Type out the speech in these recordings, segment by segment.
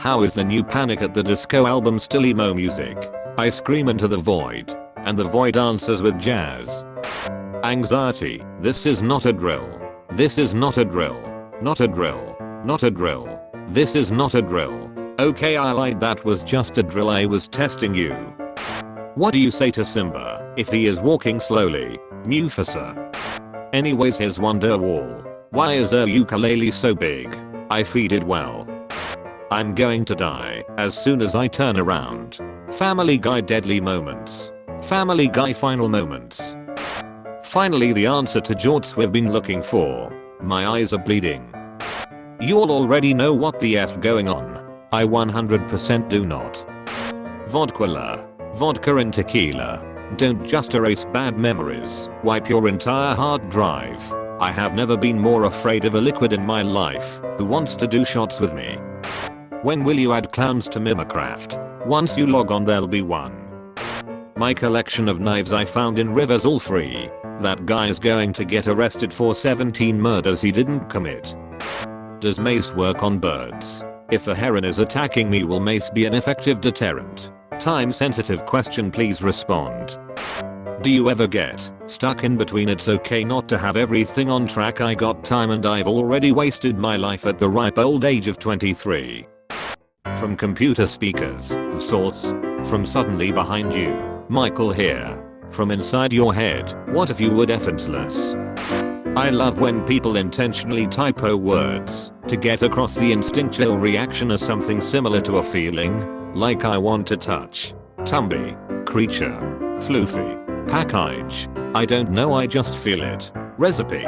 How is the new Panic at the Disco album still emo music? I scream into the void. And the void answers with jazz. Anxiety. This is not a drill. This is not a drill. Not a drill. Not a drill. This is not a drill. Okay, I lied, that was just a drill, I was testing you. What do you say to Simba if he is walking slowly? Mufasa. Anyways, here's Wonderwall. Why is a ukulele so big? I feed it well. I'm going to die as soon as I turn around. Family Guy deadly moments. Family Guy final moments. Finally the answer to George we've been looking for. My eyes are bleeding. You all already know what the F going on. I 100% do not. Vodka. Vodka and tequila. Don't just erase bad memories. Wipe your entire hard drive. I have never been more afraid of a liquid in my life. Who wants to do shots with me? When will you add clowns to Mimicraft? Once you log on there'll be one. My collection of knives I found in rivers all free. That guy's going to get arrested for 17 murders he didn't commit. Does mace work on birds? If a heron is attacking me, will mace be an effective deterrent? Time sensitive question, please respond. Do you ever get stuck in between? It's okay not to have everything on track. I got time and I've already wasted my life at the ripe old age of 23. From computer speakers, source. From suddenly behind you, Michael here. From inside your head, what if you would effortless? I love when people intentionally typo words to get across the instinctual reaction as something similar to a feeling, like I want to touch, Tumby, creature, floofy, package, I don't know, I just feel it, recipe.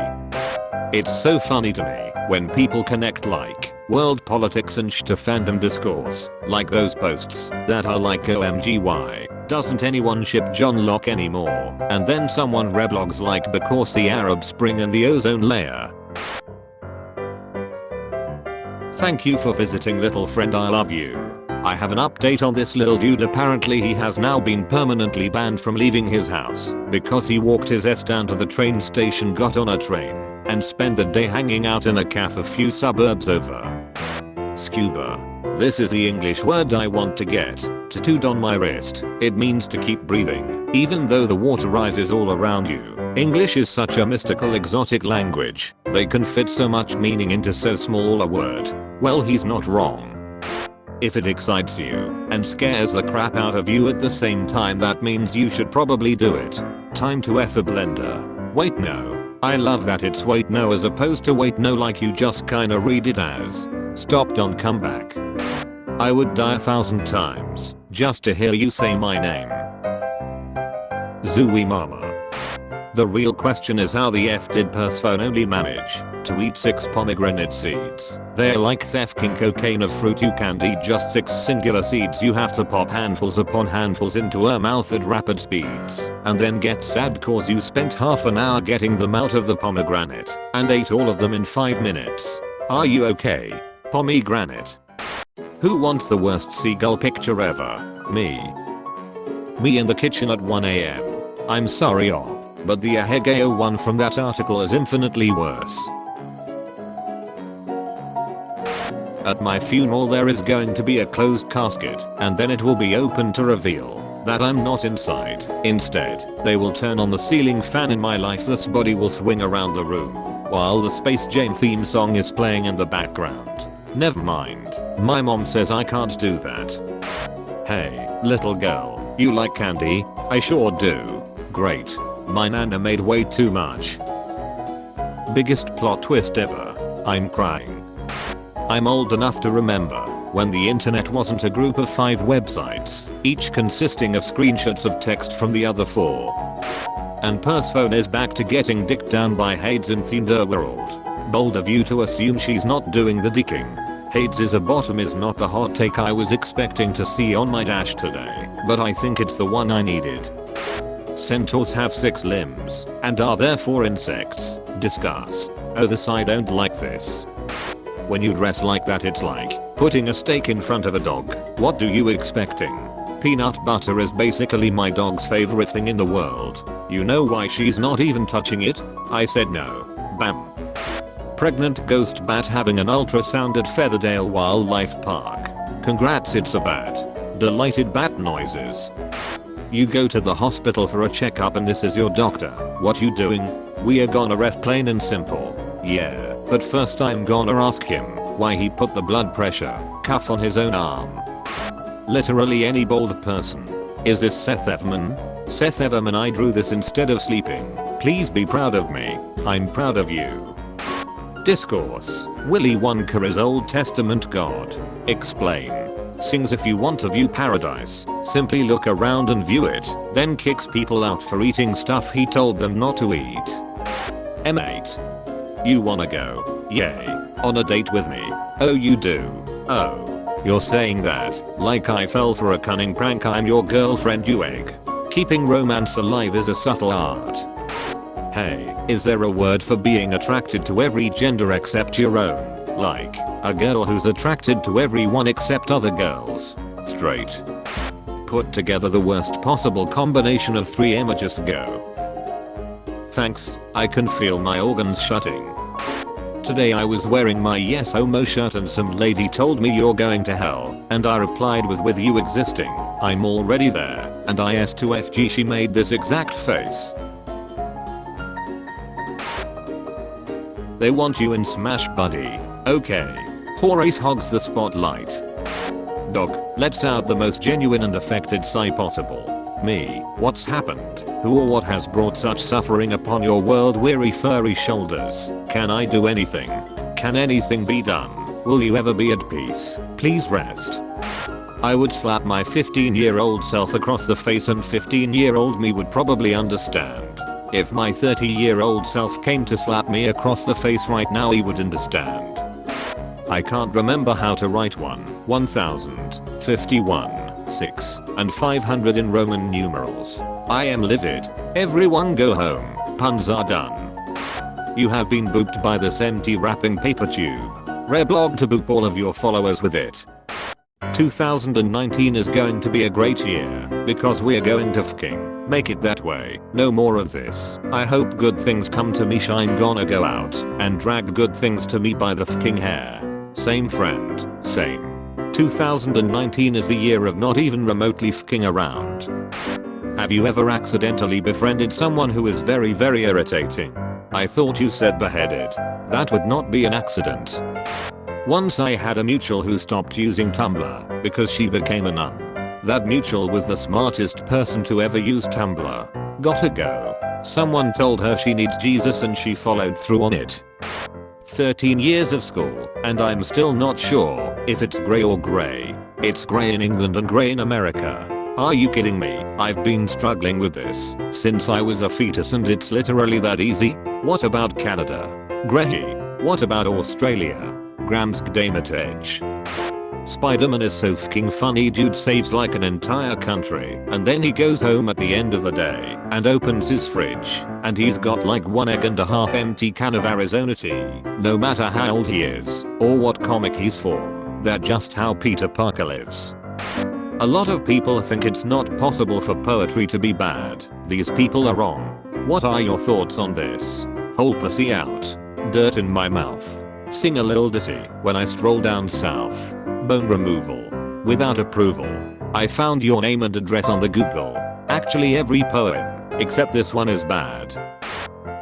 It's so funny to me when people connect like world politics and to fandom discourse, like those posts that are like OMG why doesn't anyone ship John Locke anymore, and then someone reblogs like because the Arab Spring and the ozone layer. Thank you for visiting, little friend, I love you. I have an update on this little dude. Apparently he has now been permanently banned from leaving his house because he walked his ass down to the train station, got on a train, and spent the day hanging out in a cafe a few suburbs over. Scuba. This is the English word I want to get tattooed on my wrist. It means to keep breathing, even though the water rises all around you. English is such a mystical, exotic language. They can fit so much meaning into so small a word. Well, he's not wrong. If it excites you and scares the crap out of you at the same time, that means you should probably do it. Time to F a blender. Wait no. I love that it's wait no as opposed to wait no, like you just kinda read it as stop, don't come back. I would die 1,000 times just to hear you say my name. Zooey mama. The real question is, how the F did Persephone only manage to eat 6 pomegranate seeds? They're like thefting cocaine of fruit. You can't eat just 6 singular seeds. You have to pop handfuls upon handfuls into her mouth at rapid speeds, and then get sad cause you spent half an hour getting them out of the pomegranate and ate all of them in 5 minutes. Are you okay? Pomegranate. Who wants the worst seagull picture ever? Me. Me in the kitchen at 1 AM. I'm sorry, but the Ahegao one from that article is infinitely worse. At my funeral there is going to be a closed casket, and then it will be open to reveal that I'm not inside. Instead, they will turn on the ceiling fan and my lifeless body will swing around the room while the Space Jam theme song is playing in the background. Never mind. My mom says I can't do that. Hey, little girl, you like candy? I sure do. Great. My nana made way too much. Biggest plot twist ever. I'm crying. I'm old enough to remember when the internet wasn't a group of 5 websites, each consisting of screenshots of text from the other 4. And Persephone is back to getting dicked down by Hades in Thunderworld. Bold of you to assume she's not doing the dicking. Hades is a bottom is not the hot take I was expecting to see on my dash today, but I think it's the one I needed. Centaurs have 6 limbs and are therefore insects. Discuss. Oh, this, I don't like this. When you dress like that, it's like putting a steak in front of a dog. What do you expecting? Peanut butter is basically my dog's favorite thing in the world. You know why she's not even touching it? I said no. Bam. Pregnant ghost bat having an ultrasound at Featherdale Wildlife Park. Congrats, it's a bat. Delighted bat noises. You go to the hospital for a checkup and this is your doctor. What you doing? We are gonna ref plain and simple. Yeah, but first I'm gonna ask him why he put the blood pressure cuff on his own arm. Literally any bald person. Is this Seth Everman? Seth Everman, I drew this instead of sleeping. Please be proud of me. I'm proud of you. Discourse. Willy Wonka is Old Testament God. Explain. Sings if you want to view paradise, simply look around and view it, then kicks people out for eating stuff he told them not to eat. M8. You wanna go? Yay. On a date with me? Oh you do? Oh. You're saying that, like I fell for a cunning prank. I'm your girlfriend, you egg. Keeping romance alive is a subtle art. Hey, is there a word for being attracted to every gender except your own? Like, a girl who's attracted to everyone except other girls. Straight. Put together the worst possible combination of 3 images. Go. Thanks, I can feel my organs shutting. Today I was wearing my Yes Homo shirt and some lady told me you're going to hell, and I replied with you existing, I'm already there, and IS2FG. She made this exact face. They want you in Smash, buddy. Okay. Horace hogs the spotlight. Dog, let's out the most genuine and affected sigh possible. Me, what's happened? Who or what has brought such suffering upon your world-weary furry shoulders? Can I do anything? Can anything be done? Will you ever be at peace? Please rest. I would slap my 15-year-old self across the face and 15-year-old me would probably understand. If my 30-year-old self came to slap me across the face right now, he would understand. I can't remember how to write 1000, 51, 6, and 500 in Roman numerals. I am livid. Everyone go home. Puns are done. You have been booped by this empty wrapping paper tube. Reblog to boop all of your followers with it. 2019 is going to be a great year because we're going to fking make it that way. No more of this. I hope good things come to me. I'm gonna go out and drag good things to me by the fking hair. Same friend. Same. 2019 is the year of not even remotely fking around. Have you ever accidentally befriended someone who is very irritating? I thought you said beheaded. That would not be an accident. Once I had a mutual who stopped using Tumblr because she became a nun. That mutual was the smartest person to ever use Tumblr. Gotta go. Someone told her she needs Jesus and she followed through on it. 13 years of school, and I'm still not sure if it's grey or grey. It's grey in England and grey in America. Are you kidding me? I've been struggling with this since I was a fetus and it's literally that easy. What about Canada? Grey. What about Australia? Gramskdamatej. Spider-Man is so fucking funny. Dude saves like an entire country and then he goes home at the end of the day and opens his fridge and he's got like 1 egg and a half empty can of Arizona tea. No matter how old he is or what comic he's from, that's just how Peter Parker lives. A lot of people think it's not possible for poetry to be bad. These people are wrong. What are your thoughts on this? Whole pussy out. Dirt in my mouth. Sing a little ditty when I stroll down south. Bone removal. Without approval. I found your name and address on the Google. Actually every poem, except this one is bad.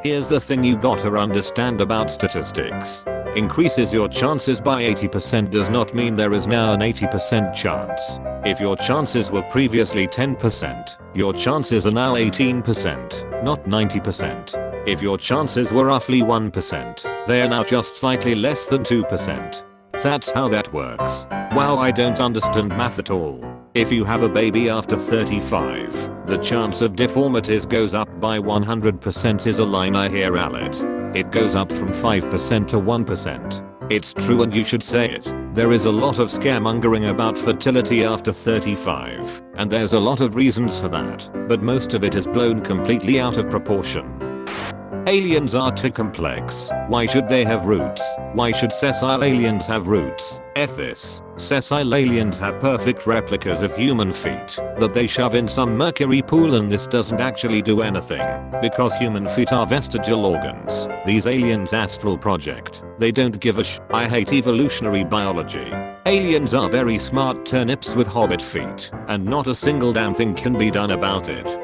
Here's the thing you gotta understand about statistics. Increases your chances by 80% does not mean there is now an 80% chance. If your chances were previously 10%, your chances are now 18%, not 90%. If your chances were roughly 1%, they are now just slightly less than 2%. That's how that works. Wow, I don't understand math at all. If you have a baby after 35, the chance of deformities goes up by 100% is a line I hear Alit. It goes up from 5% to 1%. It's true and you should say it. There is a lot of scaremongering about fertility after 35, and there's a lot of reasons for that, but most of it is blown completely out of proportion. Aliens are too complex. Why should they have roots? Why should sessile aliens have roots? F this. Sessile aliens have perfect replicas of human feet that they shove in some mercury pool, and this doesn't actually do anything because human feet are vestigial organs. These aliens astral project. They don't give a I hate evolutionary biology. Aliens are very smart turnips with hobbit feet, and not a single damn thing can be done about it.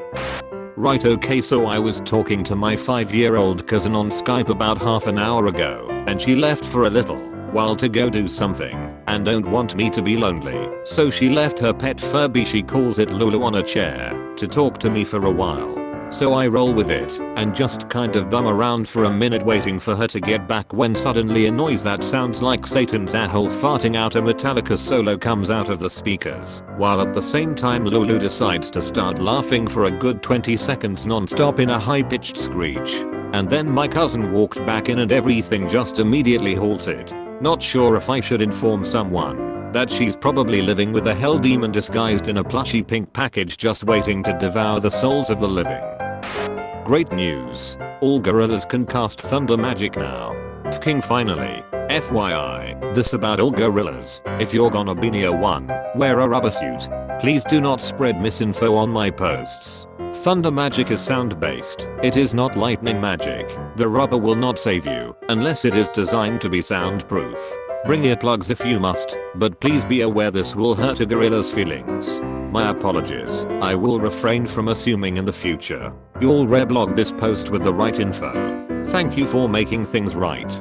Right, okay, so I was talking to my 5-year-old cousin on Skype about half an hour ago, and she left for a little while to go do something and don't want me to be lonely. So she left her pet Furby, she calls it Lulu, on a chair to talk to me for a while. So I roll with it and just kind of bum around for a minute waiting for her to get back, when suddenly a noise that sounds like Satan's asshole farting out a Metallica solo comes out of the speakers, while at the same time Lulu decides to start laughing for a good 20 seconds non-stop in a high-pitched screech. And then my cousin walked back in and everything just immediately halted. Not sure if I should inform someone that she's probably living with a hell demon disguised in a plushy pink package just waiting to devour the souls of the living. Great news. All gorillas can cast thunder magic now. Fking finally. FYI, this about all gorillas. If you're gonna be near one, wear a rubber suit. Please do not spread misinfo on my posts. Thunder magic is sound based. It is not lightning magic. The rubber will not save you unless it is designed to be soundproof. Bring earplugs if you must, but please be aware this will hurt a gorilla's feelings. My apologies. I will refrain from assuming in the future. You'll reblog this post with the right info. Thank you for making things right.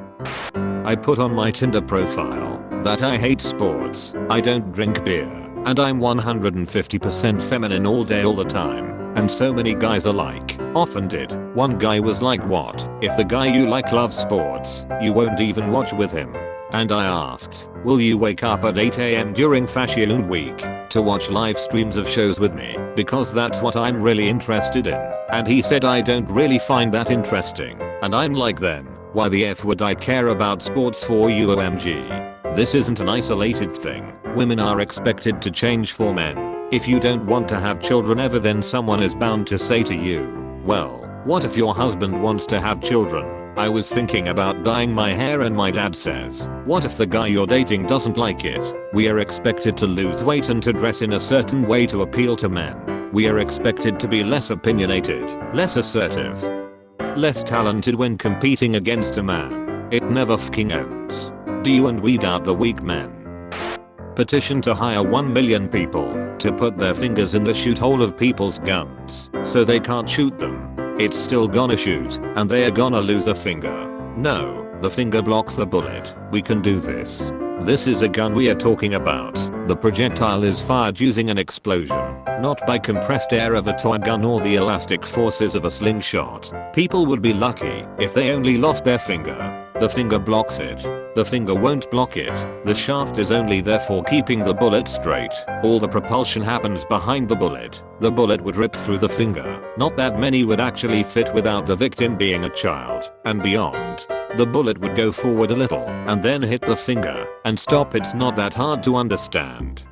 I put on my Tinder profile that I hate sports, I don't drink beer, and I'm 150% feminine all day all the time. And so many guys are like, often did. One guy was like, what if the guy you like loves sports, you won't even watch with him? And I asked, will you wake up at 8 AM during Fashion Week to watch live streams of shows with me, because that's what I'm really interested in? And he said, I don't really find that interesting. And I'm like, then why the F would I care about sports for you? OMG. This isn't an isolated thing. Women are expected to change for men. If you don't want to have children ever, then someone is bound to say to you, well, what if your husband wants to have children? I was thinking about dyeing my hair and my dad says, what if the guy you're dating doesn't like it? We are expected to lose weight and to dress in a certain way to appeal to men. We are expected to be less opinionated, less assertive, less talented when competing against a man. It never fking ends. Do you and weed out the weak men? Petition to hire 1 million people to put their fingers in the shoot hole of people's guns so they can't shoot them. It's still gonna shoot and they are gonna lose a finger. No, the finger blocks the bullet. We can do this. This is a gun we are talking about. The projectile is fired using an explosion, not by compressed air of a toy gun or the elastic forces of a slingshot. People would be lucky if they only lost their finger. The finger blocks it. The finger won't block it. The shaft is only there for keeping the bullet straight. All the propulsion happens behind the bullet. The bullet would rip through the finger. Not that many would actually fit without the victim being a child and beyond. The bullet would go forward a little and then hit the finger and stop. It's not that hard to understand.